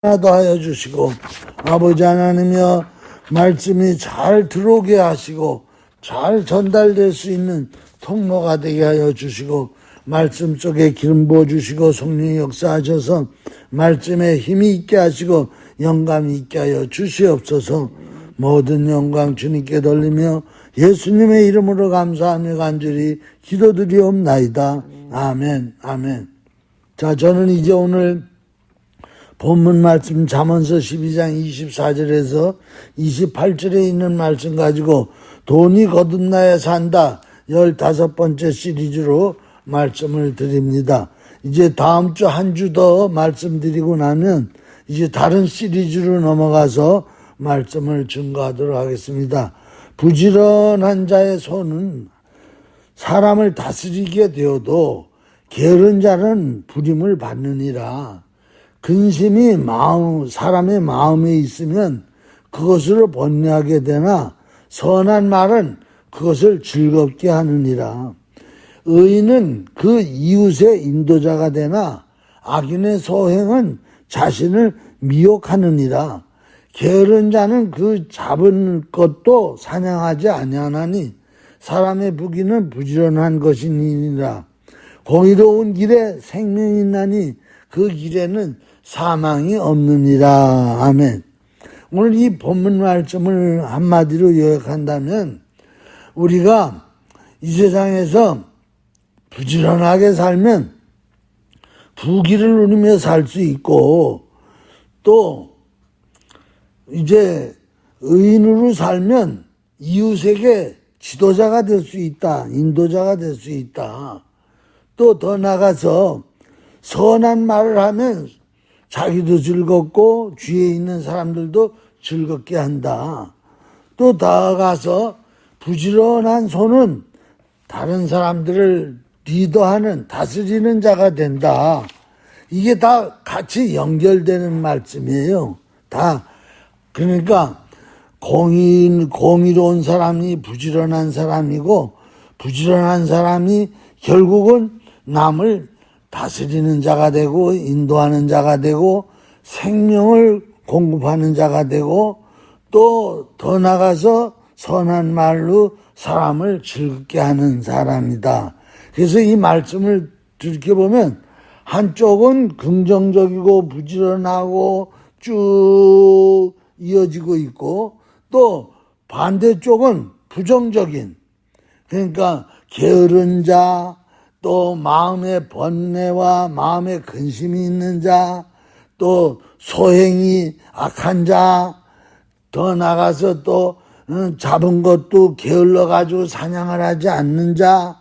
하나도 하여 주시고, 아버지 하나님이여, 말씀이 잘 들어오게 하시고 잘 전달될 수 있는 통로가 되게 하여 주시고, 말씀 속에 기름 부어 주시고 성령이 역사하셔서 말씀에 힘이 있게 하시고 영감이 있게 하여 주시옵소서. 모든 영광 주님께 돌리며 예수님의 이름으로 감사하며 간절히 기도드리옵나이다. 아멘. 아멘. 자, 저는 이제 오늘 본문 말씀 잠언서 12장 24절에서 28절에 있는 말씀 가지고 돈이 거듭나야 산다 15번째 시리즈로 말씀을 드립니다. 이제 다음 주 한 주 더 말씀드리고 나면 이제 다른 시리즈로 넘어가서 말씀을 증거하도록 하겠습니다. 부지런한 자의 손은 사람을 다스리게 되어도 게으른 자는 부림을 받느니라. 근심이 사람의 마음에 있으면 그것으로 번뇌하게 되나 선한 말은 그것을 즐겁게 하느니라. 의인은 그 이웃의 인도자가 되나 악인의 소행은 자신을 미혹하느니라. 게으른 자는 그 잡은 것도 사냥하지 아니하나니 사람의 부귀는 부지런한 것이니라. 공의로운 길에 생명이 있나니 그 길에는 사망이 없느니라. 아멘. 오늘 이 본문 말씀을 한마디로 요약한다면 우리가 이 세상에서 부지런하게 살면 부귀를 누리며 살 수 있고, 또 이제 의인으로 살면 이웃에게 지도자가 될 수 있다, 인도자가 될 수 있다. 또 더 나아가서 선한 말을 하면 자기도 즐겁고 주위에 있는 사람들도 즐겁게 한다. 또 나아가서 부지런한 손은 다른 사람들을 리더하는, 다스리는 자가 된다. 이게 다 같이 연결되는 말씀이에요. 다. 그러니까 공의로운 사람이 부지런한 사람이고, 부지런한 사람이 결국은 남을 다스리는 자가 되고 인도하는 자가 되고 생명을 공급하는 자가 되고, 또 더 나가서 선한 말로 사람을 즐겁게 하는 사람이다. 그래서 이 말씀을 들여보면 한쪽은 긍정적이고 부지런하고 쭉 이어지고 있고, 또 반대쪽은 부정적인, 그러니까 게으른 자, 또 마음에 번뇌와 마음에 근심이 있는 자, 또 소행이 악한 자, 더 나가서 또 잡은 것도 게을러가지고 사냥을 하지 않는 자,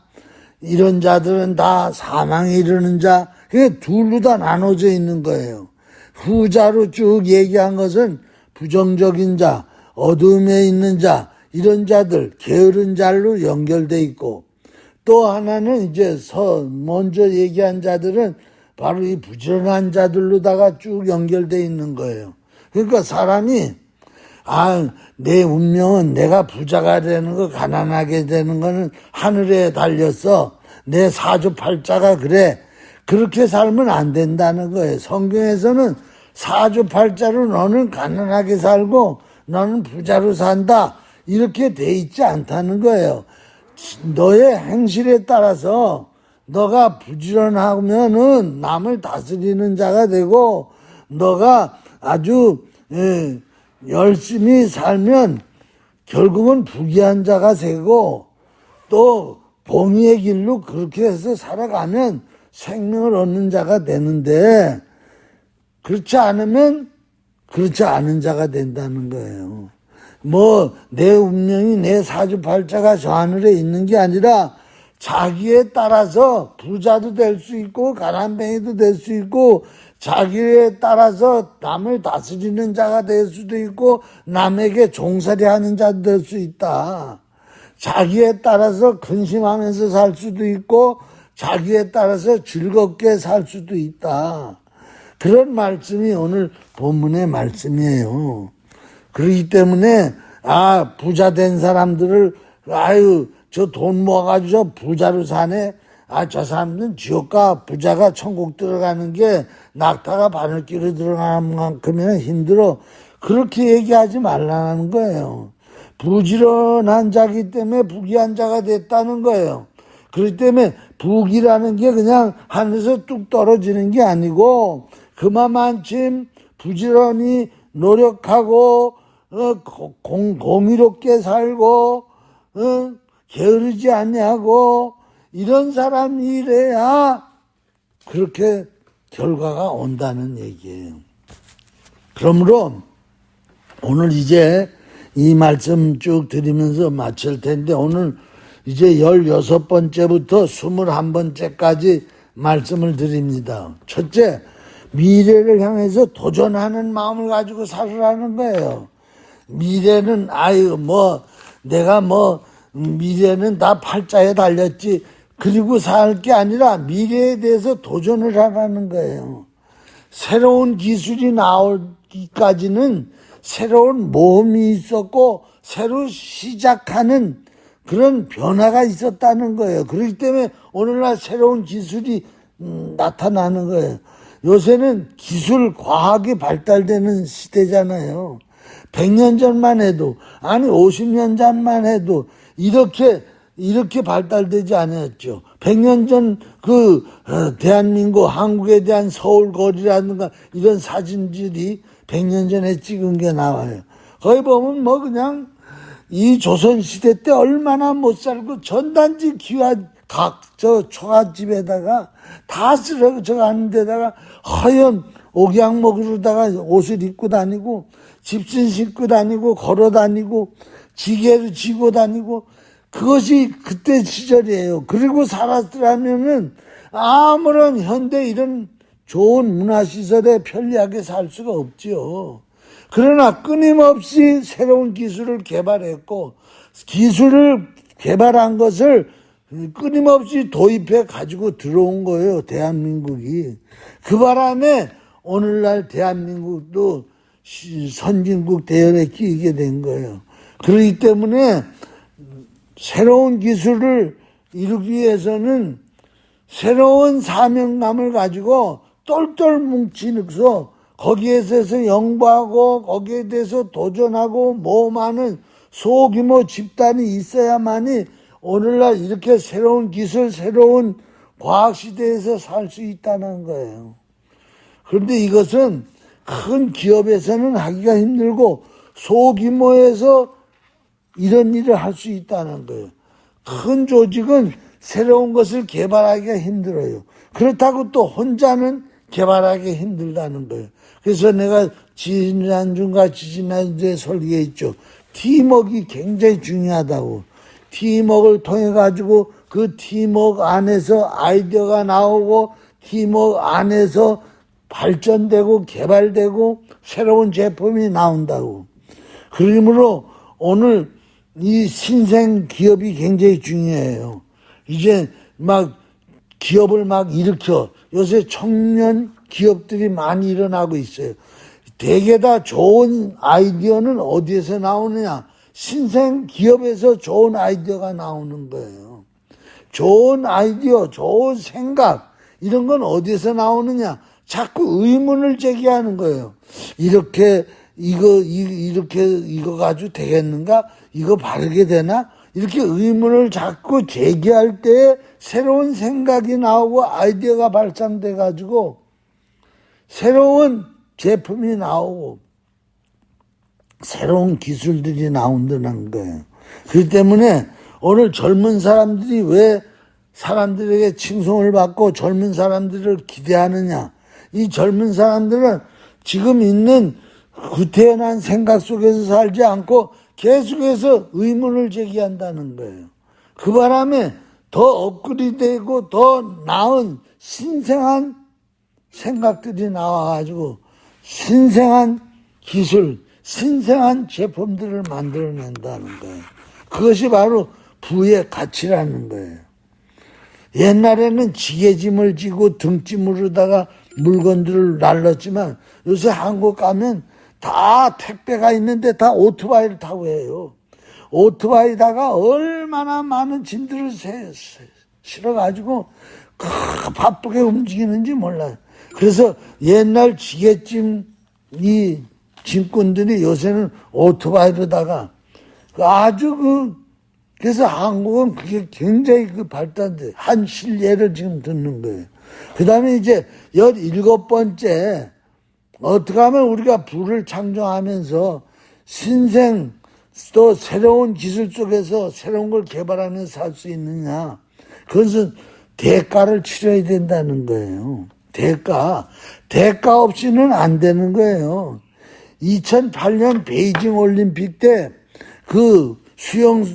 이런 자들은 다 사망에 이르는 자. 그게 둘로 다 나눠져 있는 거예요. 후자로 쭉 얘기한 것은 부정적인 자, 어둠에 있는 자, 이런 자들, 게으른 자로 연결돼 있고, 또 하나는 이제 먼저 얘기한 자들은 바로 이 부지런한 자들로다가 쭉 연결돼 있는 거예요. 그러니까 사람이 내 운명은 내가 부자가 되는 거, 가난하게 되는 거는 하늘에 달렸어. 내 사주팔자가 그래. 그렇게 살면 안 된다는 거예요. 성경에서는 사주팔자로 너는 가난하게 살고 너는 부자로 산다, 이렇게 돼 있지 않다는 거예요. 너의 행실에 따라서 너가 부지런하면은 남을 다스리는 자가 되고, 너가 아주 열심히 살면 결국은 부귀한 자가 되고, 또 공의의 길로 그렇게 해서 살아가면 생명을 얻는 자가 되는데, 그렇지 않으면 그렇지 않은 자가 된다는 거예요. 내 운명이 내 사주팔자가 저 하늘에 있는 게 아니라 자기에 따라서 부자도 될 수 있고 가난뱅이도 될 수 있고, 자기에 따라서 남을 다스리는 자가 될 수도 있고 남에게 종살이 하는 자도 될 수 있다. 자기에 따라서 근심하면서 살 수도 있고 자기에 따라서 즐겁게 살 수도 있다. 그런 말씀이 오늘 본문의 말씀이에요. 그렇기 때문에 부자 된 사람들을 저 돈 모아가지고 저 부자로 사네, 저 사람들은 지옥과 부자가 천국 들어가는 게 낙타가 바늘길로 들어가는 만큼이나 힘들어. 그렇게 얘기하지 말라는 거예요. 부지런한 자기 때문에 부귀한 자가 됐다는 거예요. 그렇기 때문에 부귀라는 게 그냥 하늘에서 뚝 떨어지는 게 아니고 그만큼 부지런히 노력하고 공의롭게 살고 게으르지 아니하고 이런 사람이래야 그렇게 결과가 온다는 얘기예요. 그러므로 오늘 이제 이 말씀 쭉 드리면서 마칠 텐데 오늘 이제 16번째부터 21번째까지 말씀을 드립니다. 첫째, 미래를 향해서 도전하는 마음을 가지고 살으라는 거예요. 미래는 내가 미래는 다 팔자에 달렸지 그리고 살 게 아니라 미래에 대해서 도전을 하라는 거예요. 새로운 기술이 나오기까지는 새로운 모험이 있었고 새로 시작하는 그런 변화가 있었다는 거예요. 그렇기 때문에 오늘날 새로운 기술이 나타나는 거예요. 요새는 기술, 과학이 발달되는 시대잖아요. 100년 전만 해도, 50년 전만 해도 이렇게 발달되지 않았죠. 100년 전 대한민국, 한국에 대한 서울거리라든가 이런 사진들이 100년 전에 찍은 게 나와요. 거기 보면 그냥 이 조선시대 때 얼마나 못 살고 전단지 초가집에다가 다 쓰러져 가는 데다가 허연 옥양목으로다가 옷을 입고 다니고 집신 신고 다니고 걸어 다니고 지게를 쥐고 다니고 그것이 그때 시절이에요. 그리고 살았더라면은 아무런 현대 이런 좋은 문화시설에 편리하게 살 수가 없지요. 그러나 끊임없이 새로운 기술을 개발했고 기술을 개발한 것을 끊임없이 도입해 가지고 들어온 거예요. 대한민국이. 그 바람에 오늘날 대한민국도 선진국 대열에 끼게 된 거예요. 그렇기 때문에 새로운 기술을 이루기 위해서는 새로운 사명감을 가지고 똘똘 뭉치면서 거기에 대해서 연구하고 거기에 대해서 도전하고 모험하는 소규모 집단이 있어야만이 오늘날 이렇게 새로운 기술, 새로운 과학 시대에서 살 수 있다는 거예요. 그런데 이것은 큰 기업에서는 하기가 힘들고 소규모에서 이런 일을 할 수 있다는 거예요. 큰 조직은 새로운 것을 개발하기가 힘들어요. 그렇다고 또 혼자는 개발하기 힘들다는 거예요. 그래서 내가 지난주인가 지난주에 설계했죠. 팀워크가 굉장히 중요하다고. 팀워크를 통해 가지고 그 팀워크 안에서 아이디어가 나오고 팀워크 안에서 발전되고 개발되고 새로운 제품이 나온다고. 그러므로 오늘 이 신생 기업이 굉장히 중요해요. 이제 기업을 일으켜 요새 청년 기업들이 많이 일어나고 있어요. 대개 다 좋은 아이디어는 어디에서 나오느냐? 신생 기업에서 좋은 아이디어가 나오는 거예요. 좋은 아이디어, 좋은 생각 이런 건 어디에서 나오느냐? 자꾸 의문을 제기하는 거예요. 이거 가지고 되겠는가? 이거 바르게 되나? 이렇게 의문을 자꾸 제기할 때 새로운 생각이 나오고 아이디어가 발산돼 가지고 새로운 제품이 나오고 새로운 기술들이 나온다는 거예요. 그렇기 때문에 오늘 젊은 사람들이 왜 사람들에게 칭송을 받고 젊은 사람들을 기대하느냐? 이 젊은 사람들은 지금 있는 구태연한 생각 속에서 살지 않고 계속해서 의문을 제기한다는 거예요. 그 바람에 더 업그레이드되고 더 나은 신생한 생각들이 나와가지고 신생한 기술, 신생한 제품들을 만들어낸다는 거예요. 그것이 바로 부의 가치라는 거예요. 옛날에는 지게짐을 지고 등짐으로다가 물건들을 날랐지만 요새 한국 가면 다 택배가 있는데 다 오토바이를 타고 해요. 오토바이다가 얼마나 많은 짐들을 치러가지고 바쁘게 움직이는지 몰라요. 그래서 옛날 지게찜 이 짐꾼들이 요새는 오토바이로다가 아주 그래서 한국은 그게 굉장히 발달돼. 한 실례를 지금 듣는 거예요. 그 다음에 이제 17번째, 어떻게 하면 우리가 부를 창조하면서 신생 또 새로운 기술 쪽에서 새로운 걸 개발하면서 살 수 있느냐. 그것은 대가를 치러야 된다는 거예요. 대가 없이는 안 되는 거예요. 2008년 베이징 올림픽 때 그 수영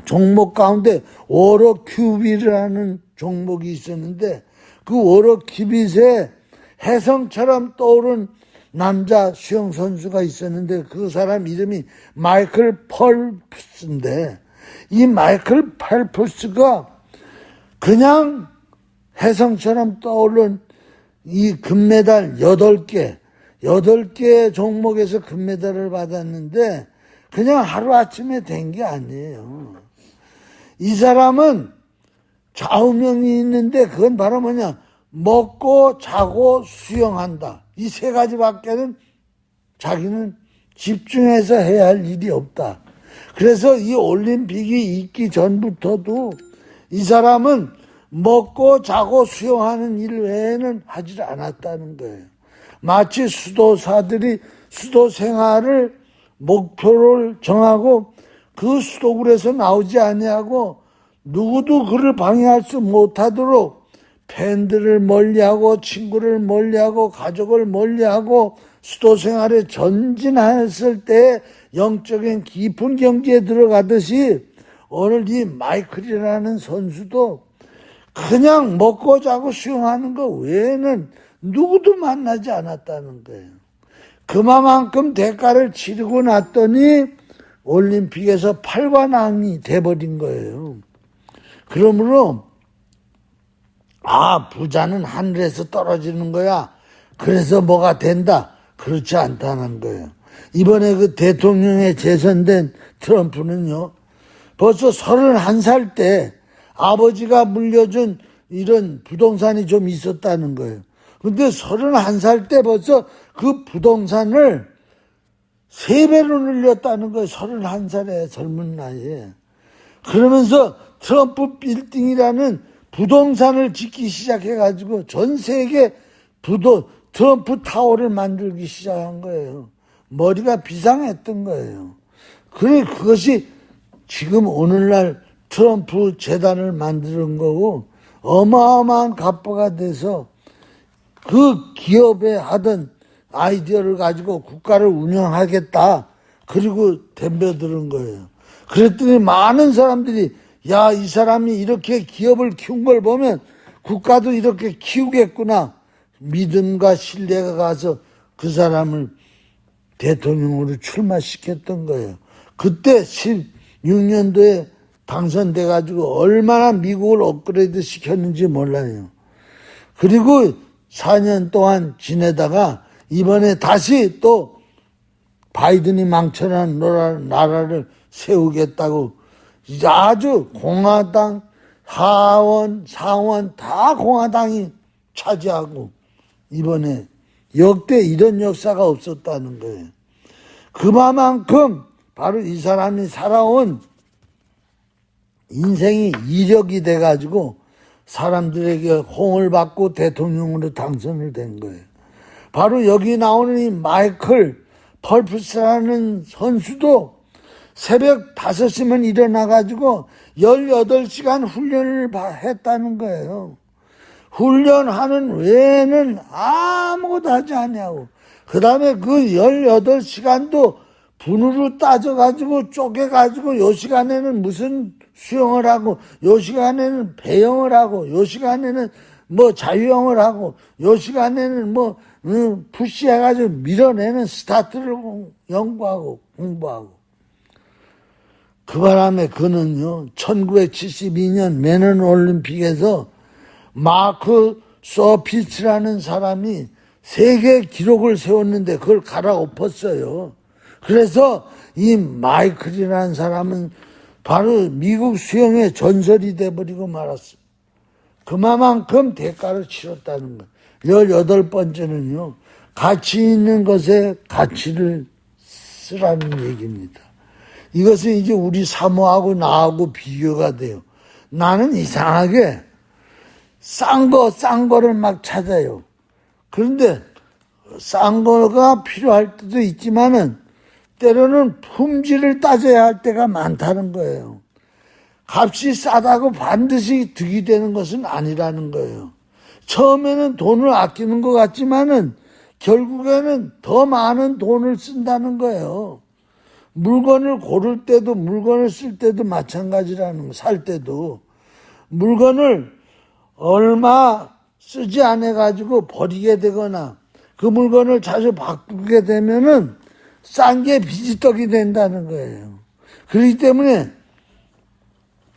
종목 가운데 워러 큐빗이라는 종목이 있었는데 그 워러 큐빗에 혜성처럼 떠오른 남자 수영 선수가 있었는데 그 사람 이름이 마이클 펄프스인데 이 마이클 펄프스가 그냥 혜성처럼 떠오른 이 금메달 8개 종목에서 금메달을 받았는데 그냥 하루아침에 된 게 아니에요. 이 사람은 좌우명이 있는데 그건 바로 뭐냐? 먹고 자고 수영한다. 이 세 가지밖에는 자기는 집중해서 해야 할 일이 없다. 그래서 이 올림픽이 있기 전부터도 이 사람은 먹고 자고 수영하는 일 외에는 하지 않았다는 거예요. 마치 수도사들이 수도 생활을 목표를 정하고 그 수도굴에서 나오지 아니하고 누구도 그를 방해할 수 못하도록 팬들을 멀리하고 친구를 멀리하고 가족을 멀리하고 수도 생활에 전진했을 때 영적인 깊은 경지에 들어가듯이 오늘 이 마이클이라는 선수도 그냥 먹고 자고 수영하는 거 외에는 누구도 만나지 않았다는 거예요. 그만큼 대가를 치르고 났더니 올림픽에서 팔관왕이 돼버린 거예요. 그러므로 부자는 하늘에서 떨어지는 거야. 그래서 뭐가 된다. 그렇지 않다는 거예요. 이번에 그 대통령에 재선된 트럼프는요. 벌써 31살 때 아버지가 물려준 이런 부동산이 좀 있었다는 거예요. 근데 31살 때 벌써 그 부동산을 3배로 늘렸다는 거예요. 31살에 젊은 나이에. 그러면서 트럼프 빌딩이라는 부동산을 짓기 시작해가지고 전 세계 트럼프 타워를 만들기 시작한 거예요. 머리가 비상했던 거예요. 그것이 지금 오늘날 트럼프 재단을 만드는 거고 어마어마한 갑부가 돼서 그 기업에 하던 아이디어를 가지고 국가를 운영하겠다. 그리고 덤벼드는 거예요. 그랬더니 많은 사람들이 이 사람이 이렇게 기업을 키운 걸 보면 국가도 이렇게 키우겠구나. 믿음과 신뢰가 가서 그 사람을 대통령으로 출마시켰던 거예요. 그때 16년도에 당선돼가지고 얼마나 미국을 업그레이드 시켰는지 몰라요. 그리고 4년 동안 지내다가 이번에 다시 또 바이든이 망쳐놓은 나라를 세우겠다고 이제 아주 공화당, 하원, 상원 다 공화당이 차지하고 이번에 역대 이런 역사가 없었다는 거예요. 그만큼 바로 이 사람이 살아온 인생이 이력이 돼가지고 사람들에게 홍을 받고 대통령으로 당선을 된 거예요. 바로 여기 나오는 이 마이클 펄프스라는 선수도 새벽 5시면 일어나가지고 18시간 훈련을 했다는 거예요. 훈련하는 외에는 아무것도 하지 않냐고. 그 다음에 그 18시간도 분으로 따져가지고 쪼개가지고 요 시간에는 무슨 수영을 하고 요 시간에는 배영을 하고 요 시간에는 뭐 자유형을 하고 요 시간에는 뭐 푸시해가지고 밀어내는 스타트를 연구하고 공부하고 그 바람에 그는요 1972년 메넌 올림픽에서 마크 소피츠라는 사람이 세계 기록을 세웠는데 그걸 갈아엎었어요. 그래서 이 마이클이라는 사람은 바로 미국 수영의 전설이 돼버리고 말았어요. 그만큼 대가를 치렀다는 거예요. 18번째는요. 가치 있는 것에 가치를 쓰라는 얘기입니다. 이것은 이제 우리 사모하고 나하고 비교가 돼요. 나는 이상하게 싼 거를 막 찾아요. 그런데 싼 거가 필요할 때도 있지만은 때로는 품질을 따져야 할 때가 많다는 거예요. 값이 싸다고 반드시 득이 되는 것은 아니라는 거예요. 처음에는 돈을 아끼는 것 같지만은 결국에는 더 많은 돈을 쓴다는 거예요. 물건을 고를 때도 물건을 쓸 때도 마찬가지라는 거, 살 때도. 물건을 얼마 쓰지 않아 가지고 버리게 되거나 그 물건을 자주 바꾸게 되면은 싼 게 비지떡이 된다는 거예요. 그렇기 때문에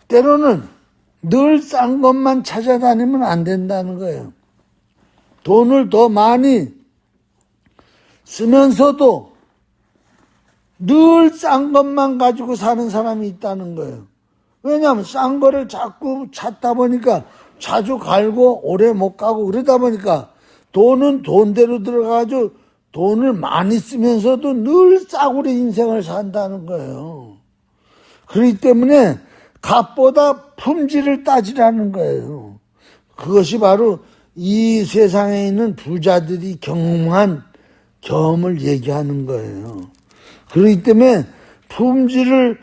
때로는 늘 싼 것만 찾아다니면 안 된다는 거예요. 돈을 더 많이 쓰면서도 늘 싼 것만 가지고 사는 사람이 있다는 거예요. 왜냐하면 싼 거를 자꾸 찾다 보니까 자주 갈고 오래 못 가고 그러다 보니까 돈은 돈대로 들어가가지고 돈을 많이 쓰면서도 늘 싸구려 인생을 산다는 거예요. 그렇기 때문에 값보다 품질을 따지라는 거예요. 그것이 바로 이 세상에 있는 부자들이 경험한 경험을 얘기하는 거예요. 그렇기 때문에 품질을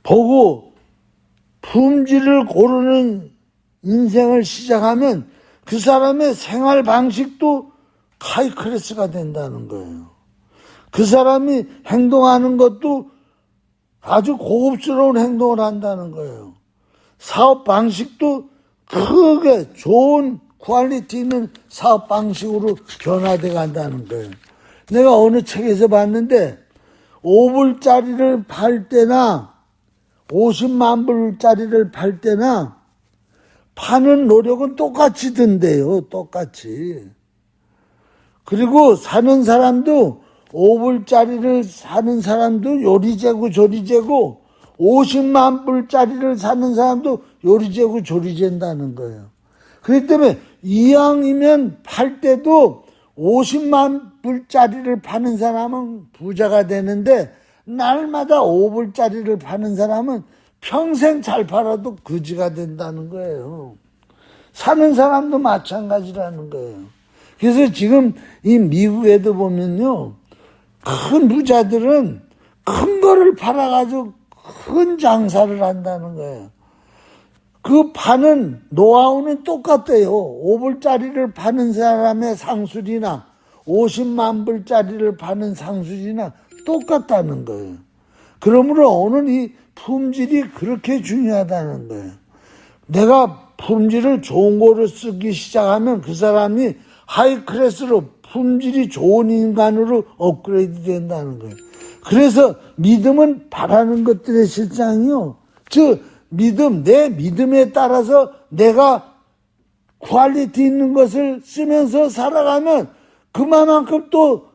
보고 품질을 고르는 인생을 시작하면 그 사람의 생활 방식도 하이클래스가 된다는 거예요. 그 사람이 행동하는 것도 아주 고급스러운 행동을 한다는 거예요. 사업 방식도 크게 좋은 퀄리티 있는 사업 방식으로 변화돼 간다는 거예요. 내가 어느 책에서 봤는데 5불짜리를 팔 때나 50만 불짜리를 팔 때나 파는 노력은 똑같이 든대요. 똑같이. 그리고 사는 사람도 5불짜리를 사는 사람도 요리재고 조리재고 50만 불짜리를 사는 사람도 요리재고 조리재다는 거예요. 그렇기 때문에 이왕이면 팔 때도 50만 불짜리를 파는 사람은 부자가 되는데 날마다 5불짜리를 파는 사람은 평생 잘 팔아도 거지가 된다는 거예요. 사는 사람도 마찬가지라는 거예요. 그래서 지금 이 미국에도 보면요. 큰 부자들은 큰 거를 팔아가지고 큰 장사를 한다는 거예요. 그 파는 노하우는 똑같대요. 5불짜리를 파는 사람의 상술이나 50만 불짜리를 파는 상술이나 똑같다는 거예요. 그러므로 오늘 이 품질이 그렇게 중요하다는 거예요. 내가 품질을 좋은 거로 쓰기 시작하면 그 사람이 하이클래스로 품질이 좋은 인간으로 업그레이드 된다는 거예요. 그래서 믿음은 바라는 것들의 실상이요. 즉 믿음, 내 믿음에 따라서 내가 퀄리티 있는 것을 쓰면서 살아가면 그만큼 또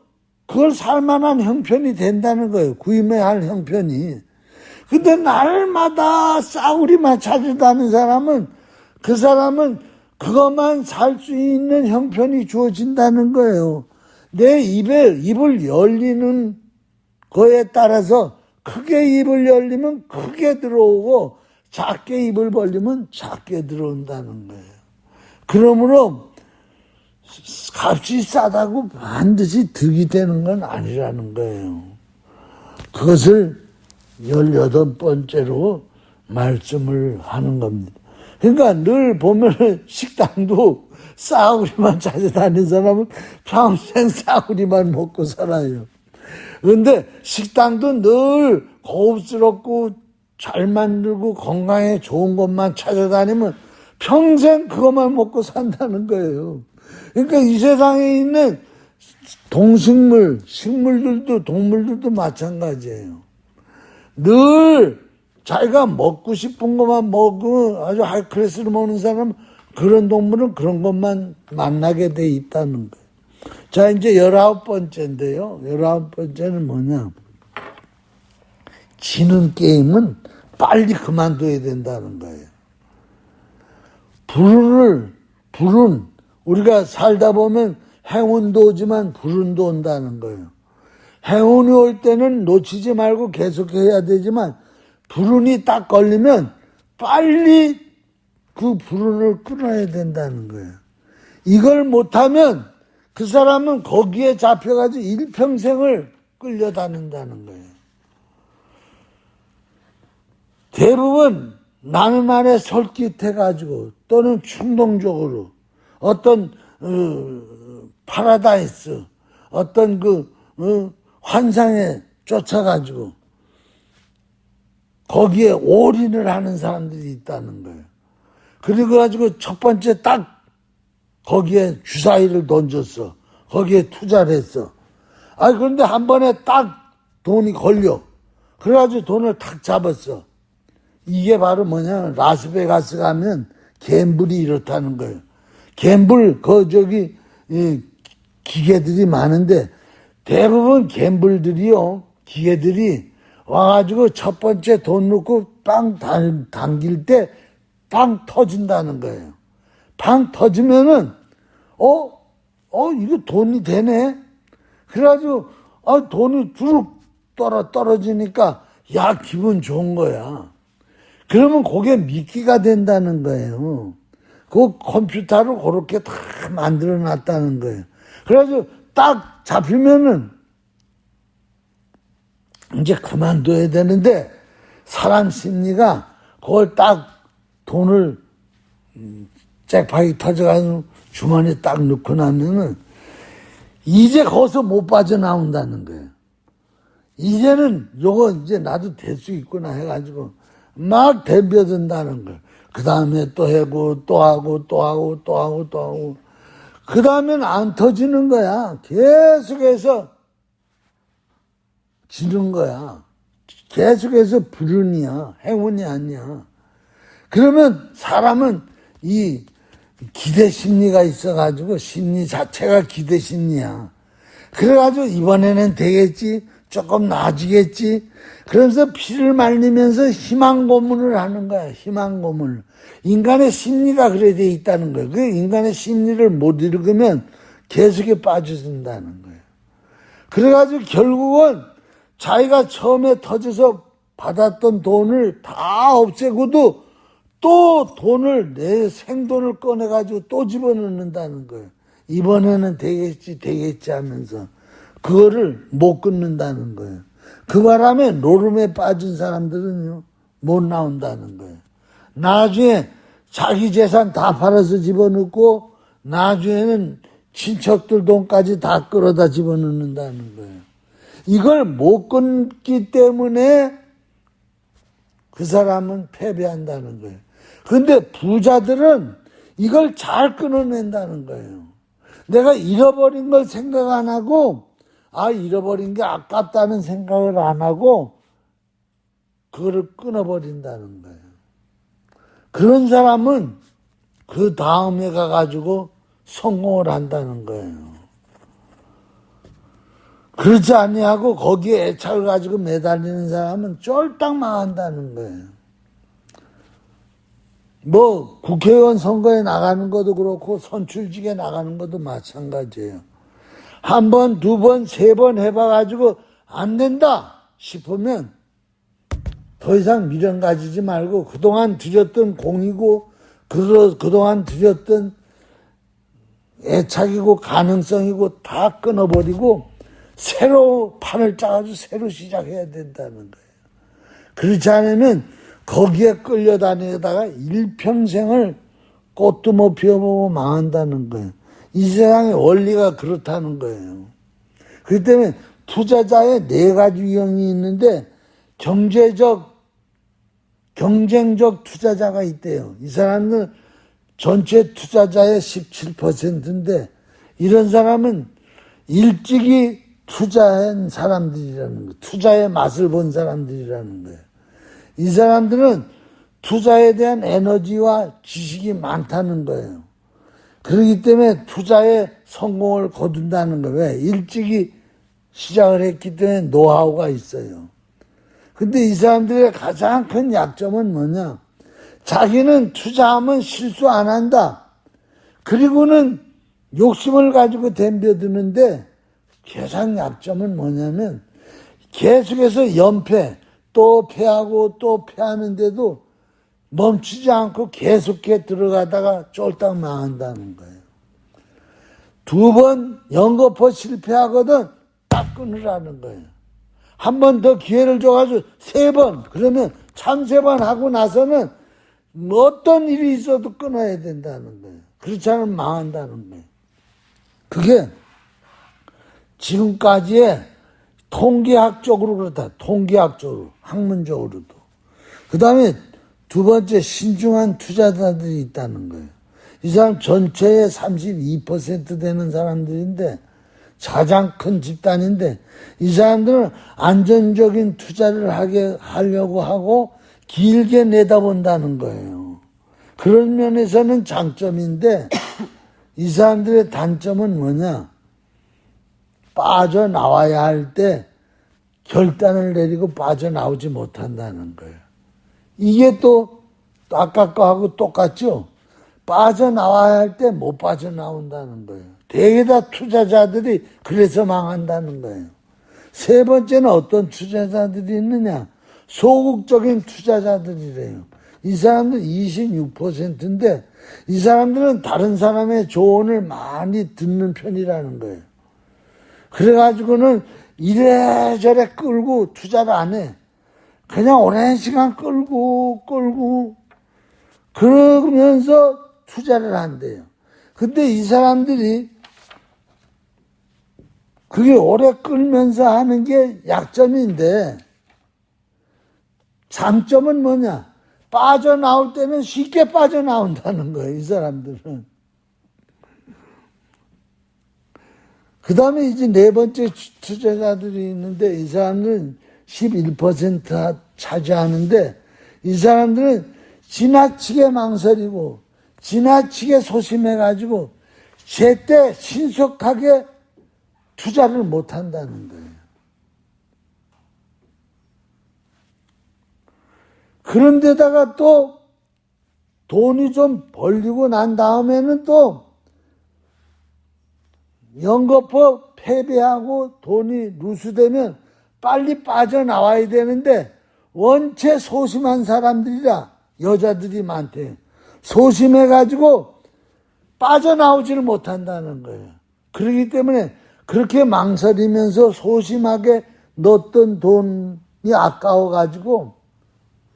그걸 살만한 형편이 된다는 거예요. 구임해야 할 형편이. 근데 날마다 싸구리만 찾아다니는 사람은 그 사람은 그것만 살 수 있는 형편이 주어진다는 거예요. 내 입을 열리는 거에 따라서 크게 입을 열리면 크게 들어오고 작게 입을 벌리면 작게 들어온다는 거예요. 그러므로 값이 싸다고 반드시 득이 되는 건 아니라는 거예요. 그것을 18번째로 말씀을 하는 겁니다. 그러니까 늘 보면 식당도 싸구리만 찾아다니는 사람은 평생 싸구리만 먹고 살아요. 그런데 식당도 늘 고급스럽고 잘 만들고 건강에 좋은 것만 찾아다니면 평생 그것만 먹고 산다는 거예요. 그러니까 이 세상에 있는 동식물, 식물들도 동물들도 마찬가지예요. 늘 자기가 먹고 싶은 것만 먹고 아주 하이클래스로 먹는 사람은 그런 동물은 그런 것만 만나게 돼 있다는 거예요. 자, 이제 19번째인데요. 19번째는 뭐냐. 지는 게임은 빨리 그만둬야 된다는 거예요. 불은 우리가 살다 보면 행운도 오지만 불운도 온다는 거예요. 행운이 올 때는 놓치지 말고 계속해야 되지만 불운이 딱 걸리면 빨리 그 불운을 끊어야 된다는 거예요. 이걸 못하면 그 사람은 거기에 잡혀가지고 일평생을 끌려다닌다는 거예요. 대부분 나는 안에 솔깃해가지고 또는 충동적으로 어떤 파라다이스 어떤 환상에 쫓아가지고 거기에 올인을 하는 사람들이 있다는 거예요. 그리고 가지고 첫 번째 딱 거기에 주사위를 던졌어. 거기에 투자를 했어. 그런데 한 번에 딱 돈이 걸려. 그래가지고 돈을 탁 잡았어. 이게 바로 뭐냐면 라스베가스 가면 갬블이 이렇다는 거예요. 갬블 기계들이 많은데 대부분 갬블들이요 기계들이 와가지고 첫 번째 돈 넣고 빵 당길 때 빵 터진다는 거예요. 빵 터지면은 이거 돈이 되네. 그래가지고 돈이 주룩 떨어지니까 야 기분 좋은 거야. 그러면 그게 미끼가 된다는 거예요. 그 컴퓨터로 그렇게 다 만들어 놨다는 거예요. 그래가지고 딱 잡히면은 이제 그만둬야 되는데 사람 심리가 그걸 딱 돈을 잭팟이 터져가지고 주머니에 딱 넣고 나면은 이제 거기서 못 빠져나온다는 거예요. 이제는 요거 이제 나도 될 수 있구나 해가지고 막 덤벼든다는 거예요. 그 다음에 또 하고 또 하고 또 하고 또 하고 또 하고 그 다음엔 안 터지는 거야. 계속해서 지는 거야. 계속해서 불운이야. 행운이 아니야. 그러면 사람은 이 기대 심리가 있어가지고 심리 자체가 기대 심리야. 그래가지고 이번에는 되겠지. 조금 나아지겠지. 그러면서 피를 말리면서 희망 고문을 하는 거야. 희망 고문을. 인간의 심리가 그래 돼 있다는 거예요. 그 인간의 심리를 못 읽으면 계속에 빠져든다는 거예요. 그래가지고 결국은 자기가 처음에 터져서 받았던 돈을 다 없애고도 또 돈을 내 생돈을 꺼내가지고 또 집어넣는다는 거예요. 이번에는 되겠지 하면서 그거를 못 끊는다는 거예요. 그 바람에 노름에 빠진 사람들은요 못 나온다는 거예요. 나중에 자기 재산 다 팔아서 집어넣고 나중에는 친척들 돈까지 다 끌어다 집어넣는다는 거예요. 이걸 못 끊기 때문에 그 사람은 패배한다는 거예요. 근데 부자들은 이걸 잘 끊어낸다는 거예요. 내가 잃어버린 걸 생각 안 하고 잃어버린 게 아깝다는 생각을 안 하고 그거를 끊어버린다는 거예요. 그런 사람은 그 다음에 가가지고 성공을 한다는 거예요. 그렇지 아니하고 거기에 애착을 가지고 매달리는 사람은 쫄딱 망한다는 거예요. 국회의원 선거에 나가는 것도 그렇고 선출직에 나가는 것도 마찬가지예요. 한 번, 두 번, 세 번 해봐가지고 안 된다 싶으면 더 이상 미련 가지지 말고 그동안 들였던 공이고 그동안 들였던 애착이고 가능성이고 다 끊어버리고 새로 판을 짜가지고 새로 시작해야 된다는 거예요. 그렇지 않으면 거기에 끌려다니다가 일평생을 꽃도 못 피워보고 망한다는 거예요. 이 세상의 원리가 그렇다는 거예요. 그렇기 때문에 투자자의 4가지 유형이 있는데 경쟁적 투자자가 있대요. 이 사람은 전체 투자자의 17%인데 이런 사람은 일찍이 투자한 사람들이라는 거예요. 투자의 맛을 본 사람들이라는 거예요. 이 사람들은 투자에 대한 에너지와 지식이 많다는 거예요. 그렇기 때문에 투자에 성공을 거둔다는 거예요. 왜? 일찍이 시작을 했기 때문에 노하우가 있어요. 근데 이 사람들의 가장 큰 약점은 뭐냐? 자기는 투자하면 실수 안 한다. 그리고는 욕심을 가지고 덤벼드는데 가장 약점은 뭐냐면 계속해서 연패, 또 패하고 또 패하는데도 멈추지 않고 계속해 들어가다가 쫄딱 망한다는 거예요. 2번 연거푸 실패하거든 딱 끊으라는 거예요. 한 번 더 기회를 줘가지고 3번, 그러면 참 3번 하고 나서는 어떤 일이 있어도 끊어야 된다는 거예요. 그렇지 않으면 망한다는 거예요. 그게 지금까지의 통계학적으로 그렇다. 통계학적으로, 학문적으로도. 그 다음에 2번째 신중한 투자자들이 있다는 거예요. 이 사람 전체의 32% 되는 사람들인데 가장 큰 집단인데 이 사람들은 안전적인 투자를 하려고 하고 길게 내다본다는 거예요. 그런 면에서는 장점인데 이 사람들의 단점은 뭐냐? 빠져나와야 할 때 결단을 내리고 빠져나오지 못한다는 거예요. 이게 또 아까 거하고 똑같죠? 빠져나와야 할 때 못 빠져나온다는 거예요. 대개 다 투자자들이 그래서 망한다는 거예요. 3번째는 어떤 투자자들이 있느냐? 소극적인 투자자들이래요. 이 사람들 26%인데 이 사람들은 다른 사람의 조언을 많이 듣는 편이라는 거예요. 그래가지고는 이래저래 끌고 투자를 안 해. 그냥 오랜 시간 끌고 그러면서 투자를 한대요. 근데 이 사람들이 그게 오래 끌면서 하는 게 약점인데 장점은 뭐냐? 빠져나올 때는 쉽게 빠져나온다는 거예요, 이 사람들은. 그 다음에 이제 4번째 투자자들이 있는데 이 사람들은 11% 차지하는데 이 사람들은 지나치게 망설이고 지나치게 소심해가지고 제때 신속하게 투자를 못한다는 거예요. 그런데다가 또 돈이 좀 벌리고 난 다음에는 또 연거푸 패배하고 돈이 누수되면 빨리 빠져나와야 되는데 원체 소심한 사람들이라 여자들이 많대요. 소심해가지고 빠져나오지를 못한다는 거예요. 그렇기 때문에 그렇게 망설이면서 소심하게 넣었던 돈이 아까워가지고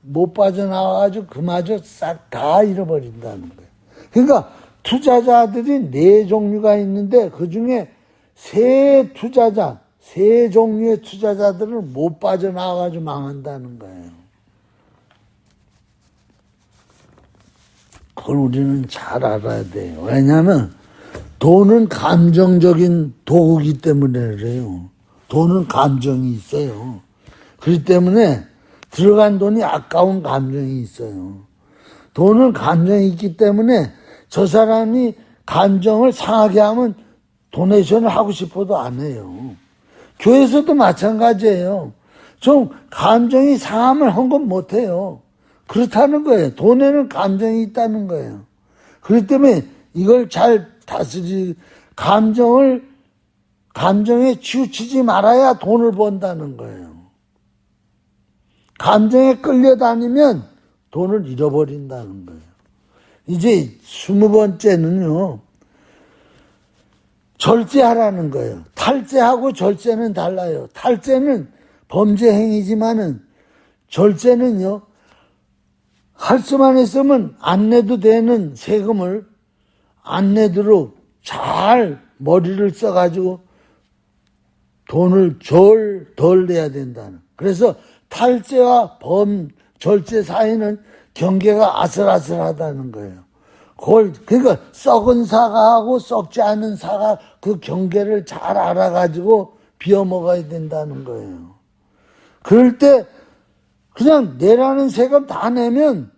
못 빠져나와가지고 그마저 싹 다 잃어버린다는 거예요. 그러니까 투자자들이 4종류가 있는데 그중에 3 종류의 투자자들은 못 빠져나와가지고 망한다는 거예요. 그걸 우리는 잘 알아야 돼요. 왜냐하면 돈은 감정적인 도구이기 때문에 그래요. 돈은 감정이 있어요. 그렇기 때문에 들어간 돈이 아까운 감정이 있어요. 돈은 감정이 있기 때문에 저 사람이 감정을 상하게 하면 도네이션을 하고 싶어도 안 해요. 교회에서도 마찬가지예요. 좀 감정이 상하면 헌금 못 해요. 그렇다는 거예요. 돈에는 감정이 있다는 거예요. 그렇기 때문에 이걸 잘 감정에 치우치지 말아야 돈을 번다는 거예요. 감정에 끌려다니면 돈을 잃어버린다는 거예요. 이제 20번째는요. 절제하라는 거예요. 탈제하고 절제는 달라요. 탈제는 범죄 행위지만은 절제는요. 할 수만 있으면 안 내도 되는 세금을 안 내도록 잘 머리를 써가지고 돈을 덜 내야 된다는. 그래서 탈제와 절제 사이는 경계가 아슬아슬하다는 거예요. 그러니까 썩은 사과하고 썩지 않은 사과 그 경계를 잘 알아가지고 비워 먹어야 된다는 거예요. 그럴 때 그냥 내라는 세금 다 내면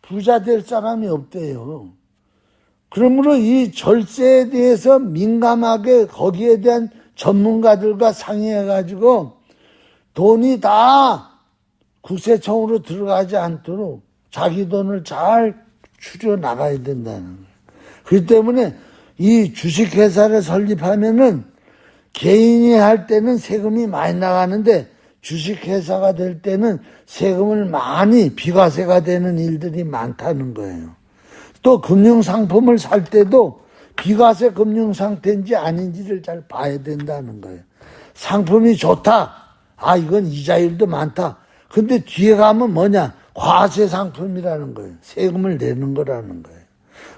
부자 될 사람이 없대요. 그러므로 이 절세에 대해서 민감하게 거기에 대한 전문가들과 상의해가지고 돈이 다 국세청으로 들어가지 않도록 자기 돈을 잘 추려 나가야 된다는 거예요. 그렇기 때문에 이 주식회사를 설립하면은 개인이 할 때는 세금이 많이 나가는데 주식회사가 될 때는 세금을 많이 비과세가 되는 일들이 많다는 거예요. 또 금융상품을 살 때도 비과세 금융상태인지 아닌지를 잘 봐야 된다는 거예요. 상품이 좋다. 아, 이건 이자율도 많다. 근데 뒤에 가면 뭐냐? 과세 상품이라는 거예요. 세금을 내는 거라는 거예요.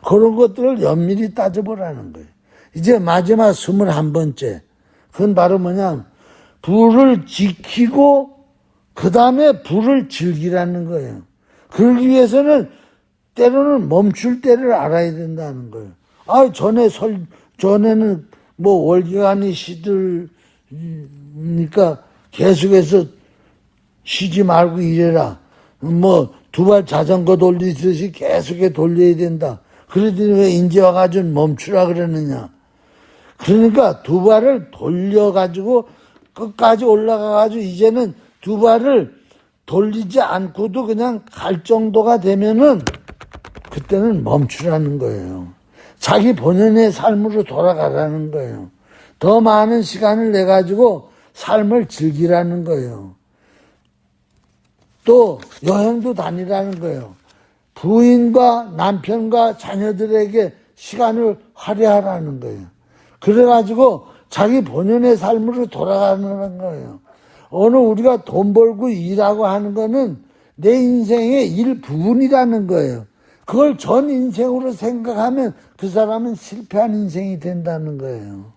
그런 것들을 면밀히 따져보라는 거예요. 이제 마지막 21번째. 그건 바로 뭐냐? 불을 지키고 그 다음에 불을 즐기라는 거예요. 그러기 위해서는 때로는 멈출 때를 알아야 된다는 거예요. 아, 전에는 뭐 월기관이 시들니까 계속해서 쉬지 말고 일해라. 뭐 두 발 자전거 돌리듯이 계속해 돌려야 된다. 그러더니 왜 인제 와가지고 멈추라 그러느냐. 그러니까 두 발을 돌려가지고 끝까지 올라가가지고 이제는 두 발을 돌리지 않고도 그냥 갈 정도가 되면은 그때는 멈추라는 거예요. 자기 본연의 삶으로 돌아가라는 거예요. 더 많은 시간을 내가지고 삶을 즐기라는 거예요. 또 여행도 다니라는 거예요. 부인과 남편과 자녀들에게 시간을 할애하라는 거예요. 그래가지고 자기 본연의 삶으로 돌아가는 거예요. 오늘 우리가 돈 벌고 일하고 하는 거는 내 인생의 일부분이라는 거예요. 그걸 전 인생으로 생각하면 그 사람은 실패한 인생이 된다는 거예요.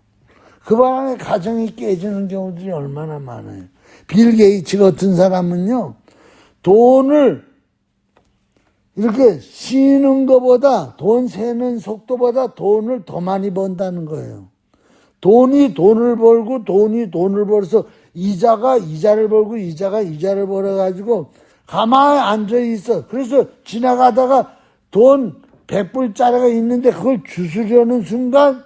그 바람에 가정이 깨지는 경우들이 얼마나 많아요. 빌 게이츠 같은 사람은요, 돈을 이렇게 쉬는 것보다, 돈 세는 속도보다 돈을 더 많이 번다는 거예요. 돈이 돈을 벌고 돈이 돈을 벌어서 이자가 이자를 벌고 이자가 이자를 벌어가지고 가만히 앉아있어. 그래서 지나가다가 돈 100불짜리가 있는데 그걸 주스려는 순간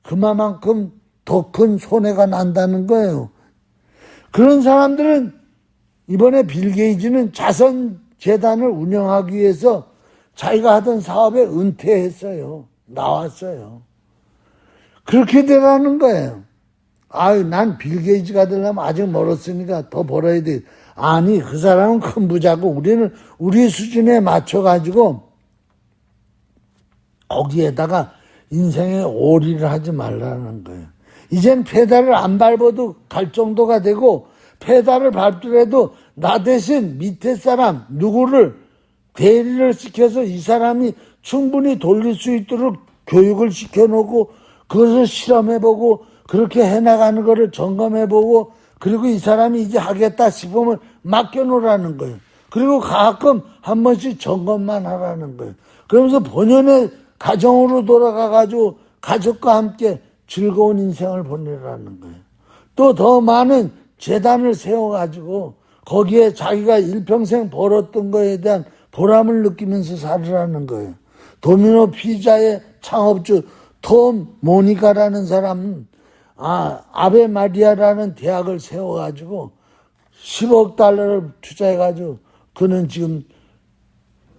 그만큼 더 큰 손해가 난다는 거예요. 그런 사람들은 이번에 빌 게이츠는 자선재단을 운영하기 위해서 자기가 하던 사업에 은퇴했어요. 나왔어요. 그렇게 되라는 거예요. 아유, 난 빌 게이츠가 되려면 아직 멀었으니까 더 벌어야 돼. 아니, 그 사람은 큰 부자고 우리는 우리 수준에 맞춰가지고 거기에다가 인생에 오리를 하지 말라는 거예요. 이젠 페달을 안 밟아도 갈 정도가 되고 페달을 밟더라도 나 대신 밑에 사람 누구를 대리를 시켜서 이 사람이 충분히 돌릴 수 있도록 교육을 시켜놓고 그것을 실험해보고 그렇게 해나가는 거를 점검해보고 그리고 이 사람이 이제 하겠다 싶으면 맡겨놓으라는 거예요. 그리고 가끔 한 번씩 점검만 하라는 거예요. 그러면서 본연의 가정으로 돌아가가지고 가족과 함께 즐거운 인생을 보내라는 거예요. 또 더 많은 재단을 세워가지고 거기에 자기가 일평생 벌었던 거에 대한 보람을 느끼면서 살으라는 거예요. 도미노 피자의 창업주 톰 모니카라는 사람은 아베 마리아라는 대학을 세워가지고 10억 달러를 투자해가지고 그는 지금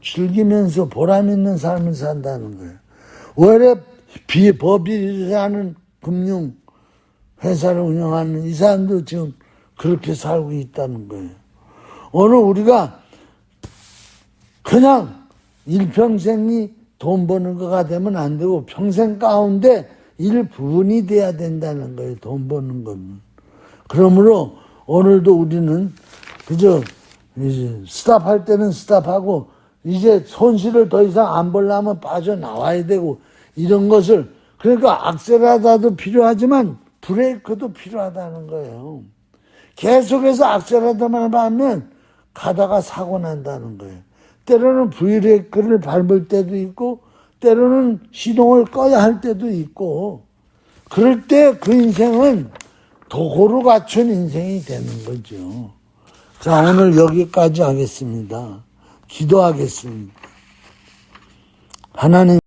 즐기면서 보람 있는 삶을 산다는 거예요. 원래 법이라는 금융 회사를 운영하는 이 사람도 지금 그렇게 살고 있다는 거예요. 오늘 우리가 그냥 일평생이 돈 버는 거가 되면 안 되고 평생 가운데 일부분이 돼야 된다는 거예요. 돈 버는 거는. 그러므로 오늘도 우리는 그저 이제 스탑할 때는 스탑하고 이제 손실을 더 이상 안 보려면 빠져나와야 되고 이런 것을 그러니까 악셀라다도 필요하지만 브레이크도 필요하다는 거예요. 계속해서 악셀라다만 하면 가다가 사고 난다는 거예요. 때로는 브레이크를 밟을 때도 있고 때로는 시동을 꺼야 할 때도 있고 그럴 때 그 인생은 도구로 갖춘 인생이 되는 거죠. 자, 오늘 여기까지 하겠습니다. 기도하겠습니다. 하나님